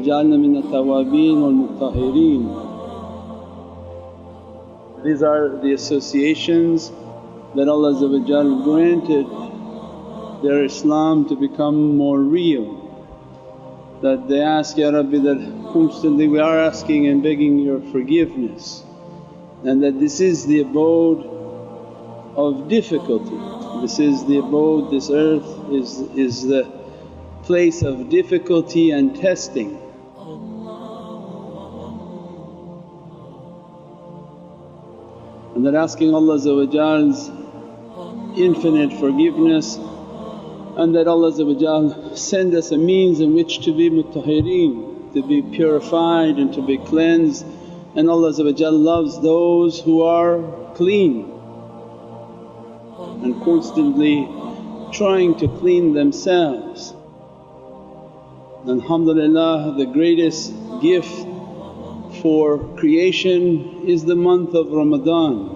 وَجَعَلْنَا مِنَ التَّوَّابِينَ وَالْمُطَّهِّرِينَ. These are the associations that Allah granted their Islam to become more real. That they ask, Ya Rabbi, that constantly we are asking and begging Your forgiveness, and that this is the abode of difficulty. This is the abode, this earth is the place of difficulty and testing. And that asking Allah's infinite forgiveness, and that Allah send us a means in which to be mutahhireen, to be purified and to be cleansed. And Allah loves those who are clean and constantly trying to clean themselves. Alhamdulillah, the greatest gift for creation is the month of Ramadan.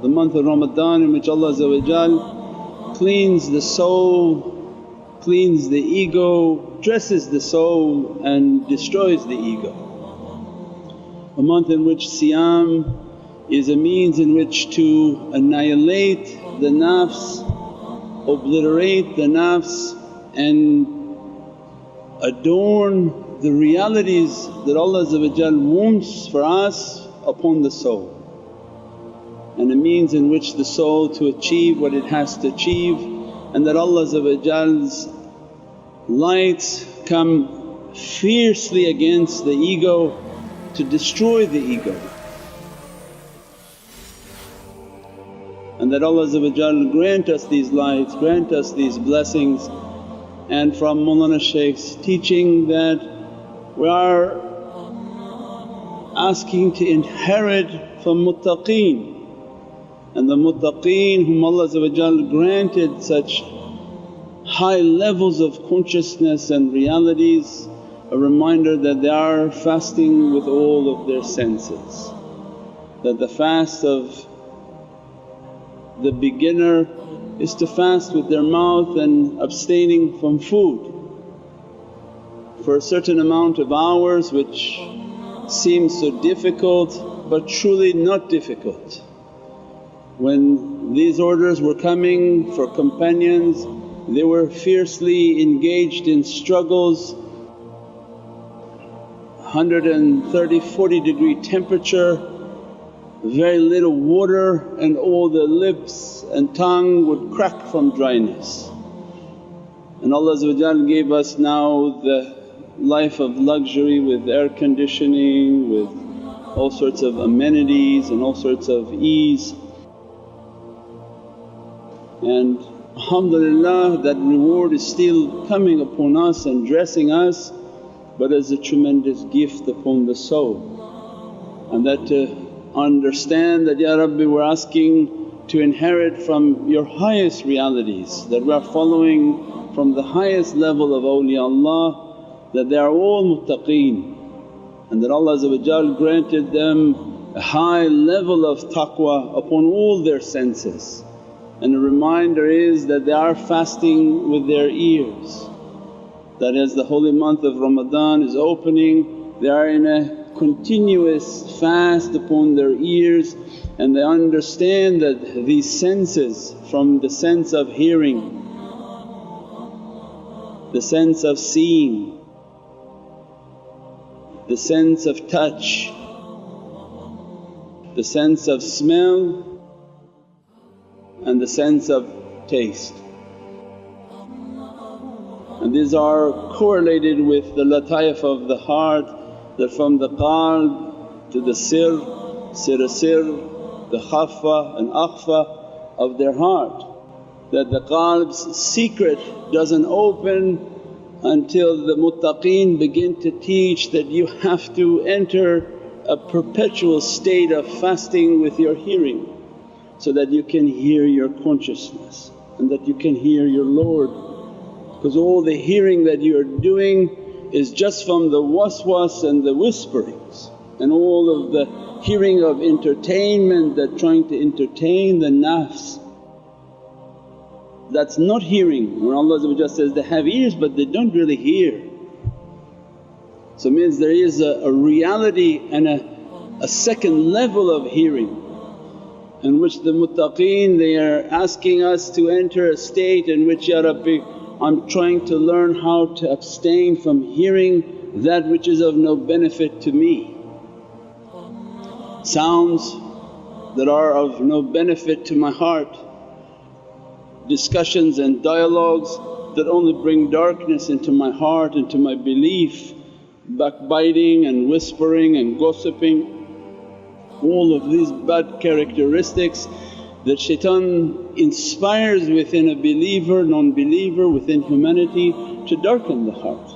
The month of Ramadan in which Allah cleans the soul, cleans the ego, dresses the soul and destroys the ego. A month in which siyam is a means in which to annihilate the nafs, obliterate the nafs and adorn the realities that Allah wants for us upon the soul, and a means in which the soul to achieve what it has to achieve, and that Allah's lights come fiercely against the ego to destroy the ego. And that Allah grant us these lights, grant us these blessings. And from Mawlana Shaykh's teaching that we are asking to inherit from MUTAQEEN, and the MUTAQEEN whom Allah granted such high levels of consciousness and realities, a reminder that they are fasting with all of their senses. That the fast of the beginner is to fast with their mouth and abstaining from food for a certain amount of hours, which seems so difficult but truly not difficult. When these orders were coming for companions, they were fiercely engaged in struggles, 130, 40 degree temperature, very little water, and all the lips and tongue would crack from dryness. And Allah gave us now the life of luxury with air conditioning, with all sorts of amenities and all sorts of ease. And alhamdulillah, that reward is still coming upon us and dressing us, but as a tremendous gift upon the soul. And that to understand that, Ya Rabbi, we're asking to inherit from Your highest realities, that we are following from the highest level of awliyaullah, that they are all muttaqeen, and that Allah granted them a high level of taqwa upon all their senses. And a reminder is that they are fasting with their ears, that as the holy month of Ramadan is opening, they are in a continuous fast upon their ears, and they understand that these senses, from the sense of hearing, the sense of seeing, the sense of touch, the sense of smell and the sense of taste. And these are correlated with the lataif of the heart, that from the qalb to the sir, the khaffa and akhfa of their heart. That the qalb's secret doesn't open until the muttaqeen begin to teach that you have to enter a perpetual state of fasting with your hearing, so that you can hear your consciousness and that you can hear your Lord. Because all the hearing that you are doing is just from the waswas and the whisperings, and all of the hearing of entertainment that trying to entertain the nafs. That's not hearing. When Allah says they have ears but they don't really hear. So it means there is a reality and a second level of hearing in which the muttaqeen they are asking us to enter a state in which, Ya Rabbi, I'm trying to learn how to abstain from hearing that which is of no benefit to me. Sounds that are of no benefit to my heart, discussions and dialogues that only bring darkness into my heart, into my belief, backbiting and whispering and gossiping, all of these bad characteristics that shaitan inspires within a believer, non-believer, within humanity to darken the heart.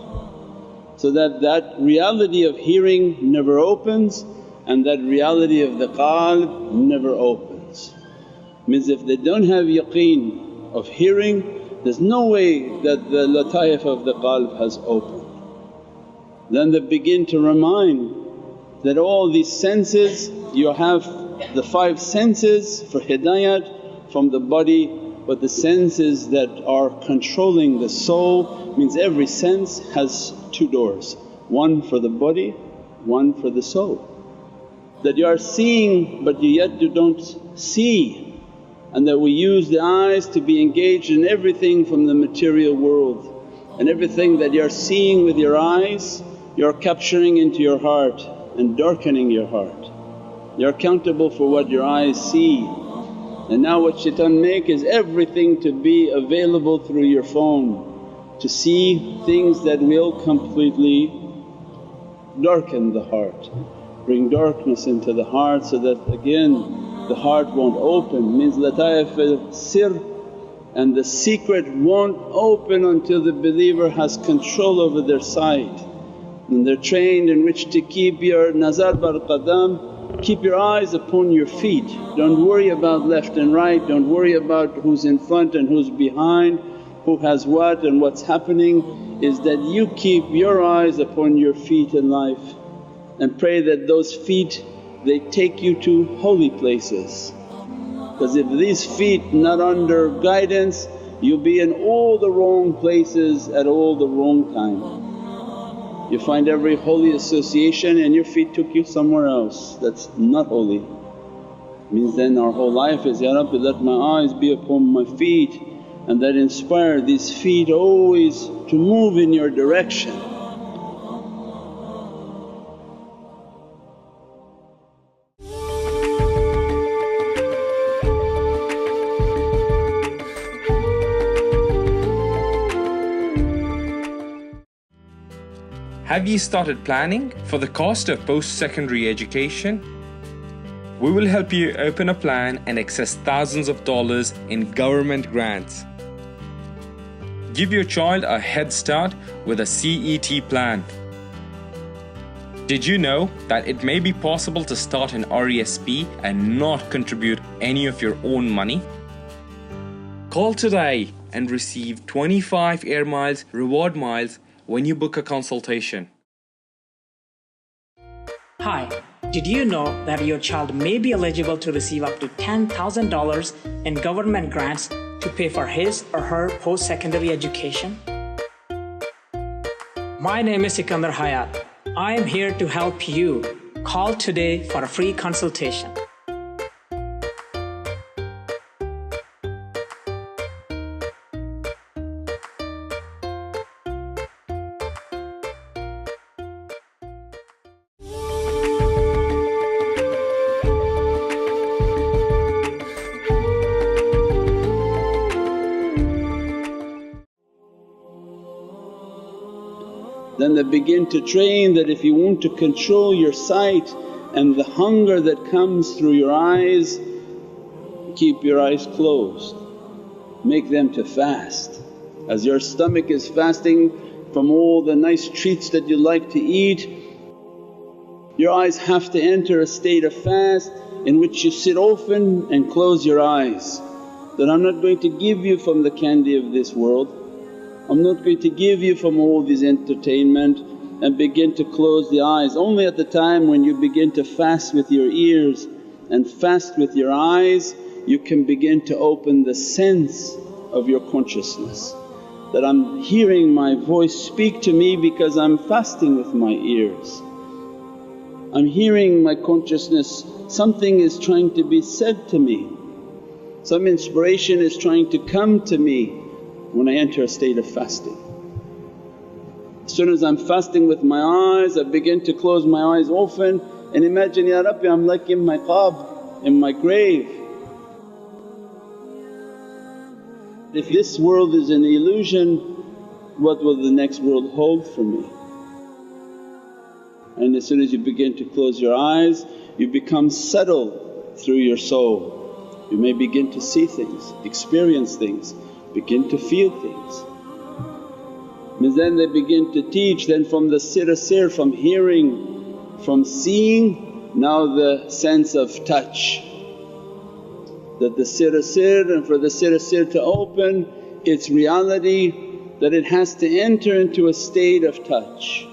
So that reality of hearing never opens and that reality of the qalb never opens. Means if they don't have yaqeen of hearing, there's no way that the lataif of the qalb has opened. Then they begin to remind that all these senses, you have the 5 senses for hidayat from the body, but the senses that are controlling the soul means every sense has 2 doors, one for the body, one for the soul. That you are seeing but yet you don't see, and that we use the eyes to be engaged in everything from the material world, and everything that you're seeing with your eyes you're capturing into your heart and darkening your heart. You're accountable for what your eyes see. And now what shaitan make is everything to be available through your phone, to see things that will completely darken the heart, bring darkness into the heart so that again the heart won't open. Means lataif al-sir and the secret won't open until the believer has control over their sight. And they're trained in which to keep your nazar bar qadam, keep your eyes upon your feet. Don't worry about left and right, don't worry about who's in front and who's behind, who has what and what's happening. Is that you keep your eyes upon your feet in life and pray that those feet they take you to holy places. Because if these feet not under guidance, you'll be in all the wrong places at all the wrong time. You find every holy association and your feet took you somewhere else that's not holy. Means then our whole life is, Ya Rabbi, let my eyes be upon my feet, and that inspire these feet always to move in your direction. Have you started planning for the cost of post-secondary education? We will help you open a plan and access thousands of dollars in government grants. Give your child a head start with a CET plan. Did you know that it may be possible to start an RESP and not contribute any of your own money? Call today and receive 25 air miles reward miles when you book a consultation. Hi, did you know that your child may be eligible to receive up to $10,000 in government grants to pay for his or her post-secondary education? My name is Sikandar Hayat. I am here to help you. Call today for a free consultation. Then they begin to train that if you want to control your sight and the hunger that comes through your eyes, keep your eyes closed, make them to fast. As your stomach is fasting from all the nice treats that you like to eat, your eyes have to enter a state of fast in which you sit open and close your eyes. That I'm not going to give you from the candy of this world, I'm not going to give you from all this entertainment, and begin to close the eyes. Only at the time when you begin to fast with your ears and fast with your eyes, you can begin to open the sense of your consciousness. that I'm hearing my voice speak to me because I'm fasting with my ears. I'm hearing my consciousness, something is trying to be said to me, some inspiration is trying to come to me when I enter a state of fasting. As soon as I'm fasting with my eyes, I begin to close my eyes often and imagine, Ya Rabbi, I'm like in my qabr, in my grave. If this world is an illusion, what will the next world hold for me? And as soon as you begin to close your eyes, you become settled through your soul. You may begin to see things, experience things, begin to feel things. And then they begin to teach, then from the sir, from hearing, from seeing, now the sense of touch. That the sir and for the sir to open, its reality that it has to enter into a state of touch.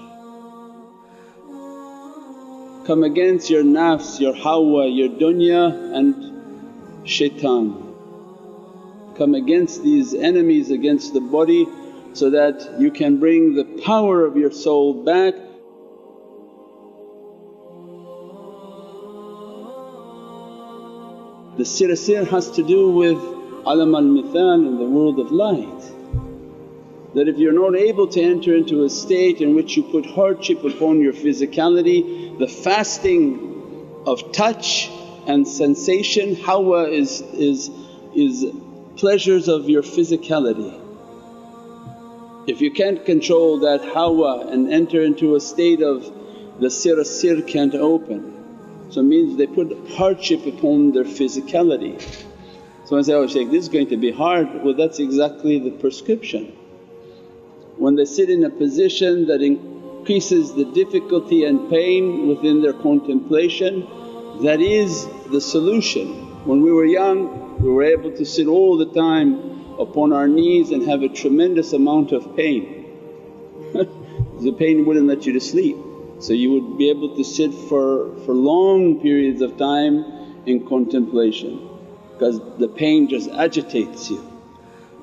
Come against your nafs, your hawa, your dunya and shaitan. Come against these enemies against the body so that you can bring the power of your soul back. The sir has to do with alam al-mithal in the world of light. That if you're not able to enter into a state in which you put hardship upon your physicality, the fasting of touch and sensation, hawa is pleasures of your physicality. If you can't control that hawa and enter into a state of the sir can't open, so it means they put hardship upon their physicality. So I say, oh Shaykh, this is going to be hard. Well, that's exactly the prescription. When they sit in a position that increases the difficulty and pain within their contemplation, that is the solution. When we were young, we were able to sit all the time upon our knees and have a tremendous amount of pain. The pain wouldn't let you to sleep. So you would be able to sit for long periods of time in contemplation because the pain just agitates you.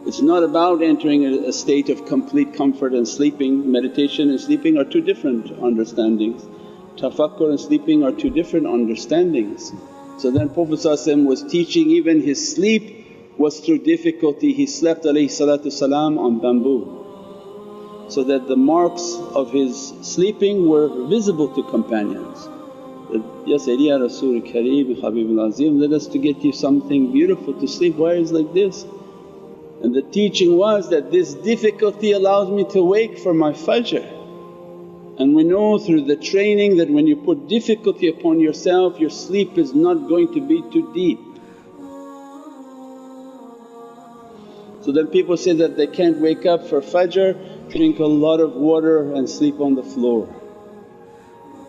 It's not about entering a state of complete comfort and sleeping. Meditation and sleeping are two different understandings. Tafakkur and sleeping are two different understandings. So then Prophet was teaching even his sleep was through difficulty. He slept on bamboo so that the marks of his sleeping were visible to companions. That, Ya Sayyidi Ya Rasul Kareem Habibul Azim, let us to get you something beautiful to sleep, why is like this? And the teaching was that this difficulty allows me to wake for my fajr. And we know through the training that when you put difficulty upon yourself, your sleep is not going to be too deep. So then people say that they can't wake up for fajr, drink a lot of water and sleep on the floor.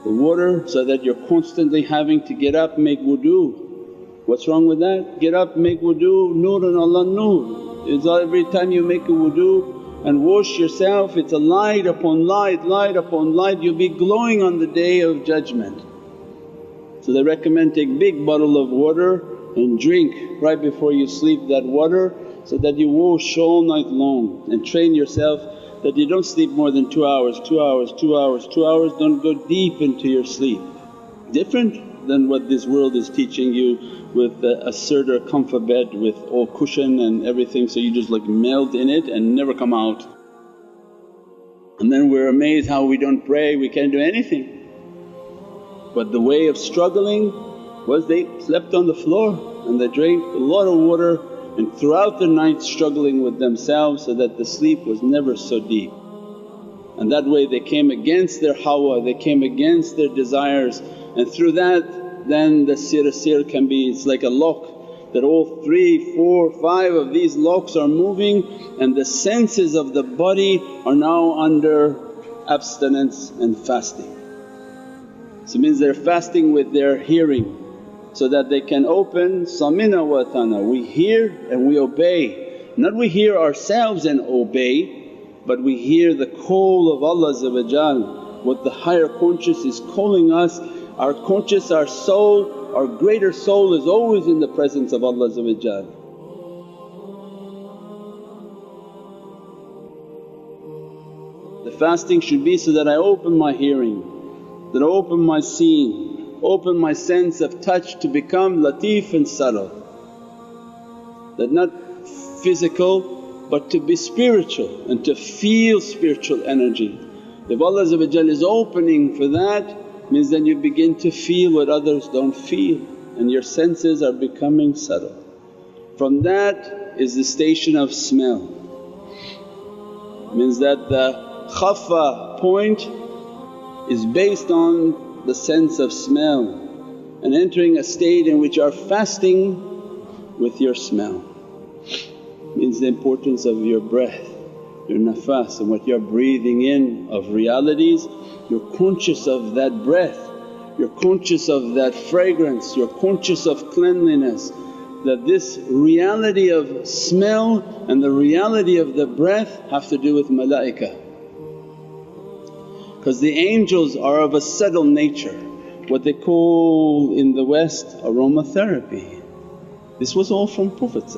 The water so that you're constantly having to get up, make wudu. What's wrong with that? Get up, make wudu, noorun ala noor. It's every time you make a wudu and wash yourself, it's a light upon light, light upon light, you'll be glowing on the Day of Judgment. So they recommend take big bottle of water and drink right before you sleep that water so that you wash all night long and train yourself that you don't sleep more than 2 hours, 2 hours, 2 hours, 2 hours, don't go deep into your sleep. Different than what this world is teaching you with a sirder comfort bed with all cushion and everything, so you just like melt in it and never come out. And then we're amazed how we don't pray, we can't do anything. But the way of struggling was they slept on the floor and they drank a lot of water and throughout the night struggling with themselves so that the sleep was never so deep. And that way they came against their hawa, they came against their desires, and through that then the sir can be, it's like a lock that all 3, 4, 5 of these locks are moving and the senses of the body are now under abstinence and fasting. So it means they're fasting with their hearing so that they can open samina wa atana, we hear and we obey. Not we hear ourselves and obey, but we hear the call of Allah what the higher conscious is calling us. Our conscious, our soul, our greater soul is always in the presence of Allah. fasting should be so that I open my hearing, that I open my seeing, open my sense of touch to become lateef and subtle. That not physical but to be spiritual and to feel spiritual energy. If Allah is opening for that, means then you begin to feel what others don't feel and your senses are becoming subtle. From that is the station of smell. Means that the khafa point is based on the sense of smell and entering a state in which you are fasting with your smell. Means the importance of your breath, your nafas, and what you're breathing in of realities. You're conscious of that breath, you're conscious of that fragrance, you're conscious of cleanliness. That this reality of smell and the reality of the breath have to do with malaika. Because the angels are of a subtle nature, what they call in the West aromatherapy. This was all from Prophet.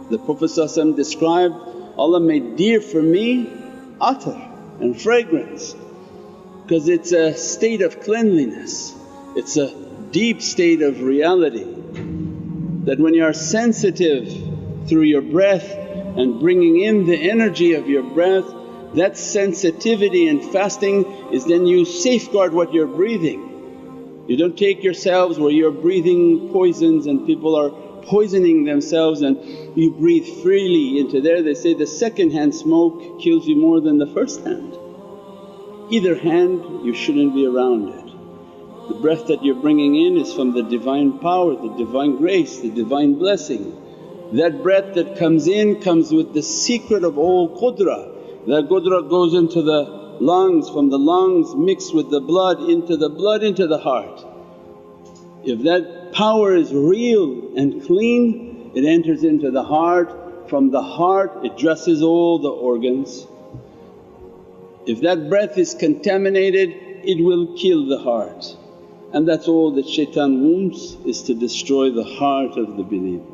The Prophet described, Allah made dear for me attar and fragrance because it's a state of cleanliness, it's a deep state of reality. That when you are sensitive through your breath and bringing in the energy of your breath, that sensitivity and fasting is then you safeguard what you're breathing. You don't take yourselves where you're breathing poisons and people are poisoning themselves and you breathe freely into there. They say the second hand smoke kills you more than the first hand. Either hand you shouldn't be around it. The breath that you're bringing in is from the Divine power, the Divine grace, the Divine blessing. That breath that comes in comes with the secret of all qudra. That qudra goes into the lungs, from the lungs mixed with the blood into the heart. If that power is real and clean, it enters into the heart, from the heart it dresses all the organs. If that breath is contaminated, it will kill the heart. And that's all that shaitan wants, is to destroy the heart of the believer.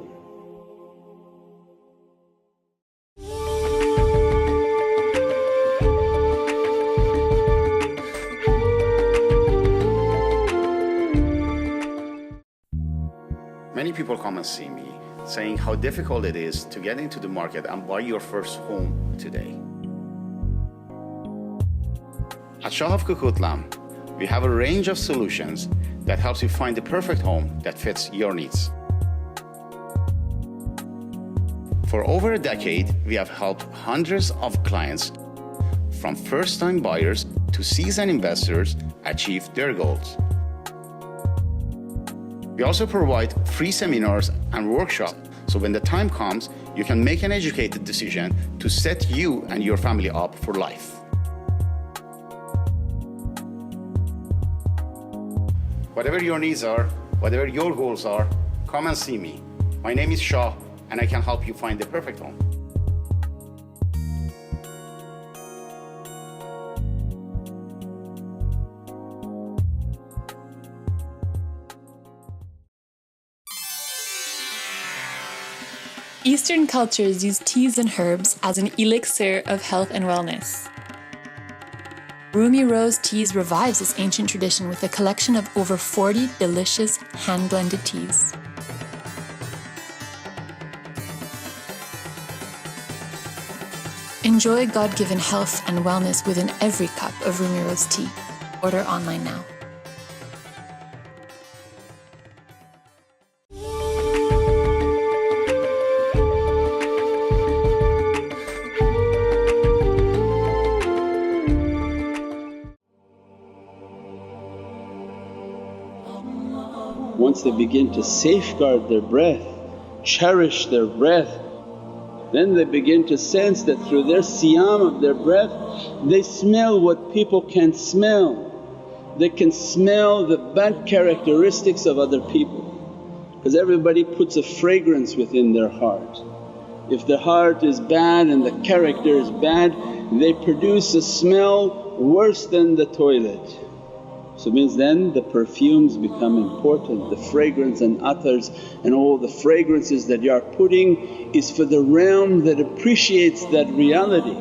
Many people come and see me saying how difficult it is to get into the market and buy your first home today. At Shah of Kukutlam, we have a range of solutions that helps you find the perfect home that fits your needs. For over a decade, we have helped hundreds of clients, from first-time buyers to seasoned investors, achieve their goals. We also provide free seminars and workshops, so when the time comes, you can make an educated decision to set you and your family up for life. Whatever your needs are, whatever your goals are, come and see me. My name is Shah and I can help you find the perfect home. Eastern cultures use teas and herbs as an elixir of health and wellness. Rumi Rose Teas revives this ancient tradition with a collection of over 40 delicious hand-blended teas. Enjoy God-given health and wellness within every cup of Rumi Rose tea. Order online now. Once they begin to safeguard their breath, cherish their breath, then they begin to sense that through their siyam of their breath they smell what people can't smell. They can smell the bad characteristics of other people, because everybody puts a fragrance within their heart. If their heart is bad and the character is bad, they produce a smell worse than the toilet. So means then the perfumes become important, the fragrance and attars and all the fragrances that you are putting is for the realm that appreciates that reality.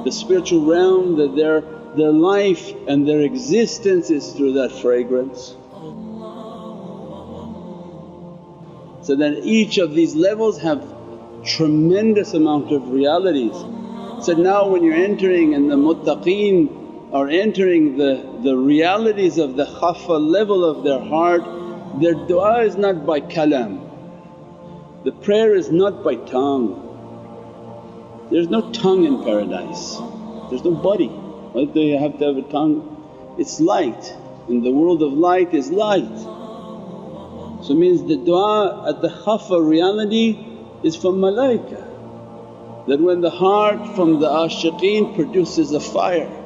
the spiritual realm, that their life and their existence is through that fragrance. So that each of these levels have tremendous amount of realities. So now when you're entering and the muttaqeen are entering the realities of the khafa level of their heart, their du'a is not by kalam, the prayer is not by tongue. There's no tongue in paradise, there's no body. Why do you have to have a tongue? It's light, in the world of light is light. So it means the du'a at the khafa reality is from malaika, that when the heart from the ashiqeen produces a fire,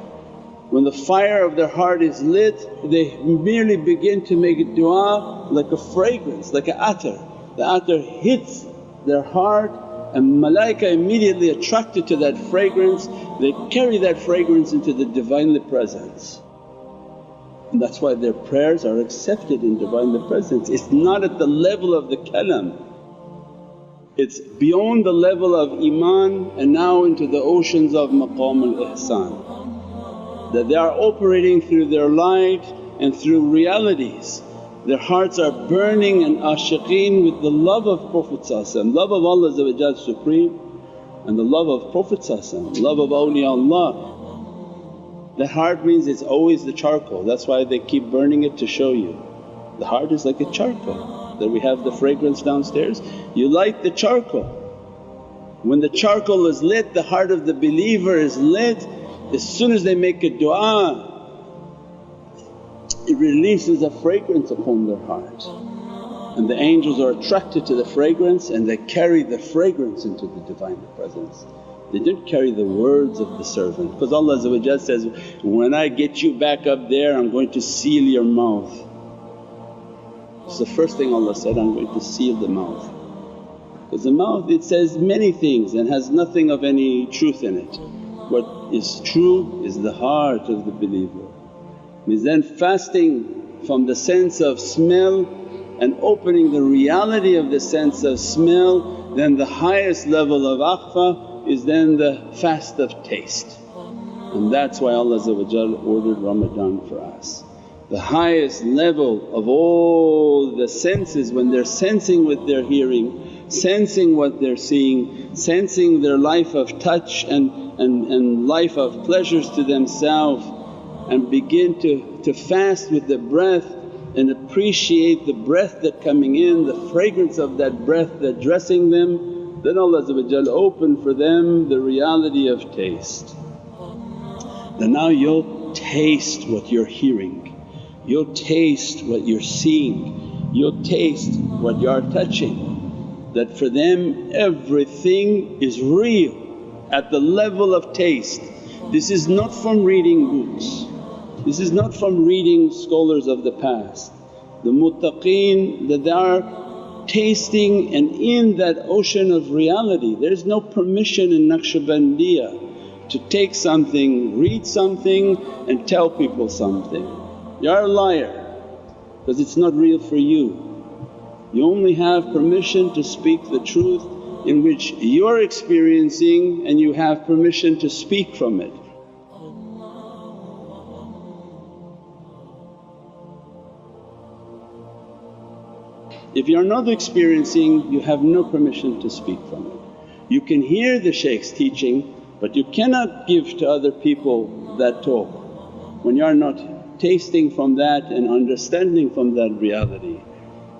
when the fire of their heart is lit, they merely begin to make a du'a like a fragrance, like an attar. The attar hits their heart and malaika immediately attracted to that fragrance, they carry that fragrance into the Divinely Presence. And that's why their prayers are accepted in Divinely Presence. It's not at the level of the kalam, it's beyond the level of iman and now into the oceans of maqam al-ihsan, that they are operating through their light and through realities. Their hearts are burning and ashiqeen with the love of Prophet, love of Allah Supreme and the love of Prophet, love of awliyaullah. That heart means it's always the charcoal, that's why they keep burning it to show you. The heart is like a charcoal, that we have the fragrance downstairs, you light the charcoal. When the charcoal is lit, the heart of the believer is lit. As soon as they make a du'a, it releases a fragrance upon their heart and the angels are attracted to the fragrance and they carry the fragrance into the Divine Presence. They don't carry the words of the servant, because Allah says, when I get you back up there I'm going to seal your mouth. It's the first thing Allah said, I'm going to seal the mouth. Because the mouth it says many things and has nothing of any truth in it. What is true is the heart of the believer. Means then fasting from the sense of smell and opening the reality of the sense of smell, then the highest level of akhfa is then the fast of taste. And that's why Allah ordered Ramadan for us. The highest level of all the senses, when they're sensing with their hearing, sensing what they're seeing, sensing their life of touch and life of pleasures to themselves, and begin to fast with the breath and appreciate the breath that coming in, the fragrance of that breath that dressing them, then Allah open for them the reality of taste. Then now you'll taste what you're hearing, you'll taste what you're seeing, you'll taste what you are touching. That for them everything is real at the level of taste. This is not from reading books, this is not from reading scholars of the past. The muttaqeen, that they are tasting and in that ocean of reality. There's no permission in Naqshbandiyya to take something, read something and tell people something. You're a liar because it's not real for you. You only have permission to speak the truth in which you're experiencing and you have permission to speak from it. If you're not experiencing, you have no permission to speak from it. You can hear the shaykh's teaching but you cannot give to other people that talk when you're not tasting from that and understanding from that reality.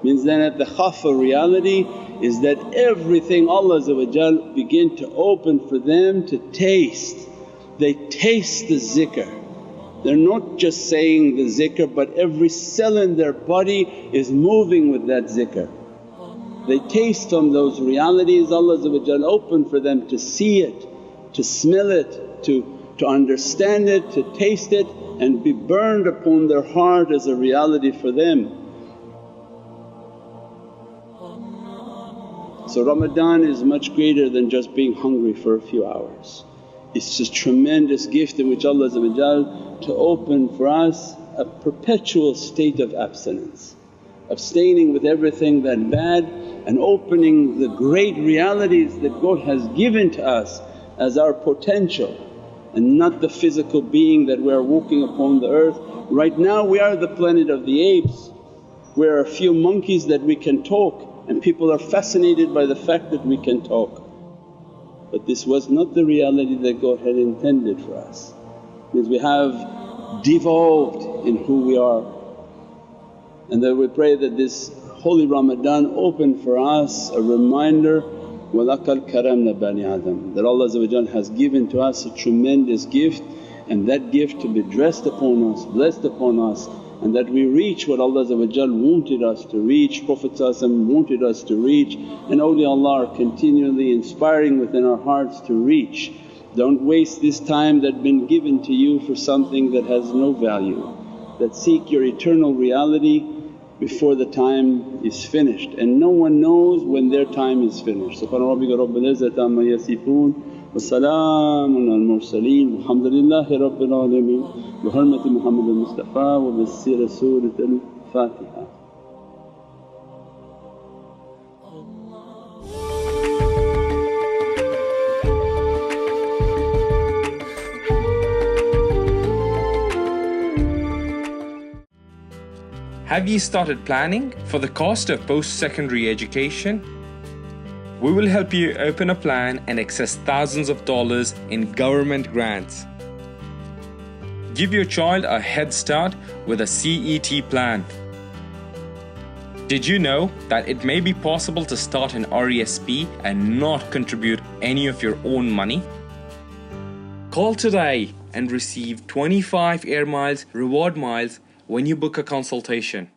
Means then at the khafa reality is that everything Allah begin to open for them to taste. They taste the zikr. They're not just saying the zikr but every cell in their body is moving with that zikr. They taste from those realities, Allah open for them to see it, to smell it, to understand it, to taste it and be burned upon their heart as a reality for them. So Ramadan is much greater than just being hungry for a few hours. It's just tremendous gift in which Allah to open for us a perpetual state of abstinence, abstaining with everything that bad and opening the great realities that God has given to us as our potential. and not the physical being that we are walking upon the earth. Right now we are the planet of the apes. We are a few monkeys that we can talk, and people are fascinated by the fact that we can talk. But this was not the reality that God had intended for us, because we have devolved in who we are. And that we pray that this holy Ramadan open for us a reminder, وَلَقَدْ كَرَمْنَا بَنِي آدَمَ, that Allah has given to us a tremendous gift, and that gift to be dressed upon us, blessed upon us, and that we reach what Allah wanted us to reach, Prophet wanted us to reach, and awliyaullah are continually inspiring within our hearts to reach. Don't waste this time that been given to you for something that has no value, that seek your eternal reality before the time is finished, and no one knows when their time is finished. Subhana rabbika rabbil izzati amma yasifoon wa salaamun al mursaleen walhamdulillahi rabbil alameen bi hurmati Muhammad al-Mustafa wa bi siri Surat al-Fatiha. Have you started planning for the cost of post-secondary education? We will help you open a plan and access thousands of dollars in government grants. Give your child a head start with a CET plan. Did you know that it may be possible to start an RESP and not contribute any of your own money? Call today and receive 25 air miles reward miles when you book a consultation.